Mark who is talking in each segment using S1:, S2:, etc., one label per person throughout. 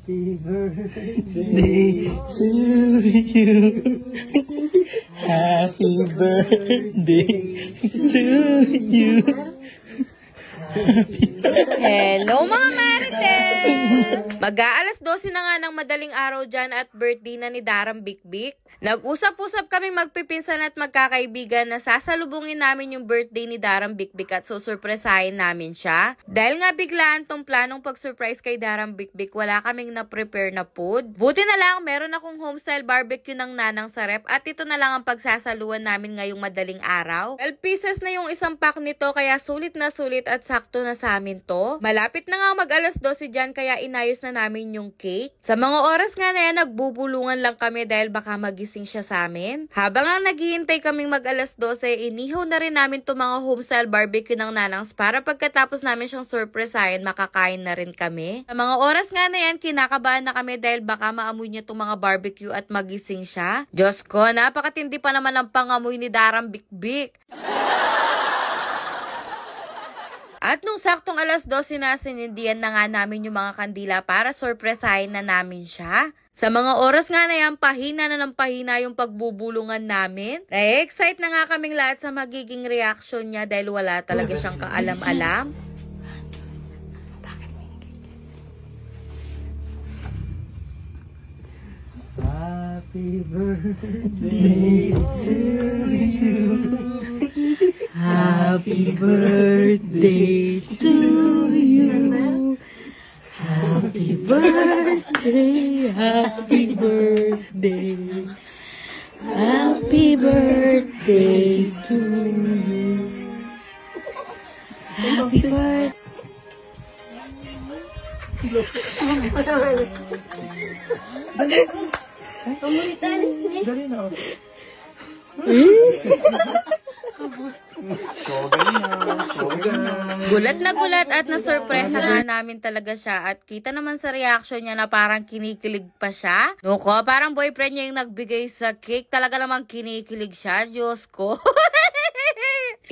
S1: Happy birthday to you. Happy birthday to you.
S2: Hello mga Marites! Mag-aalas 12 na nga ng madaling araw dyan at birthday na ni Darang Bikbik. Nag-usap-usap kami magpipinsan at magkakaibigan na sasalubungin namin yung birthday ni Darang Bikbik at susurpresahin namin siya. Dahil nga biglaan tong planong pag-surprise kay Darang Bikbik, wala kaming na-prepare na food. Buti na lang, meron akong homestyle barbecue ng nanang sa rep at ito na lang ang pagsasaluan namin ngayong madaling araw. 12 pieces na yung isang pack nito kaya sulit na sulit at sakto na sa amin to. Malapit na nga mag-alas 12 dyan kaya inayos na namin yung cake. Sa mga oras nga na yan, nagbubulungan lang kami dahil baka magising siya sa amin. Habang ang naghihintay kaming mag-alas 12, inihaw na rin namin to mga homestyle barbecue ng nanangs para pagkatapos namin siyang surpresahin, makakain na rin kami. Sa mga oras nga na yan, kinakabahan na kami dahil baka maamoy niya itong mga barbecue at magising siya. Diyos ko, napakatindi pa naman ang pangamoy ni Darang Bikbik. At nung saktong alas 12 na, sinindihan na nga namin yung mga kandila para surpresahin na namin siya. Sa mga oras nga na yan, pahina na ng pahina yung pagbubulungan namin. Na-excite na nga kaming lahat sa magiging reaction niya dahil wala talaga siyang kaalam-alam.
S1: Happy birthday to you. Happy birthday to you. Happy birthday, happy birthday. Happy birthday to you. Happy birthday. Dali na.
S2: Gulat na gulat at nasurpresa nga namin talaga siya at kita naman sa reaction niya na parang kinikilig pa siya. Nuko, parang boyfriend niya yung nagbigay sa cake. Talaga namang kinikilig siya. Diyos ko.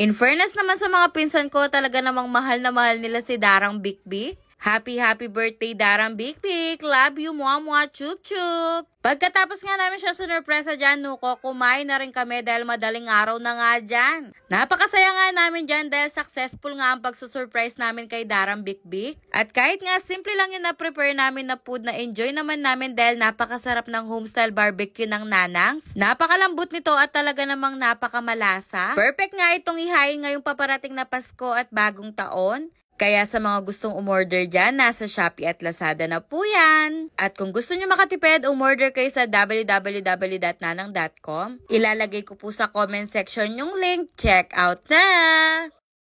S2: In fairness naman sa mga pinsan ko, talaga namang mahal na mahal nila si Darang Bikbik. Happy birthday Darang Bikbik. Love you, mua chup chup. Pagkatapos nga namin siya sinurpresa dyan, Nuko, kumain na rin kami dahil madaling araw na nga dyan. Napakasaya nga namin dyan dahil successful nga ang pagsusurprise namin kay Darang Bikbik. At kahit nga simple lang yung na-prepare namin na food, na enjoy naman namin dahil napakasarap ng homestyle barbecue ng nanangs. Napakalambot nito at talaga namang napakamalasa. Perfect nga itong ihain ngayong paparating na Pasko at bagong taon. Kaya sa mga gustong umorder dyan, nasa Shopee at Lazada na po yan. At kung gusto nyo makatipid, umorder kayo sa www.nanang.com. Ilalagay ko po sa comment section yung link. Check out na!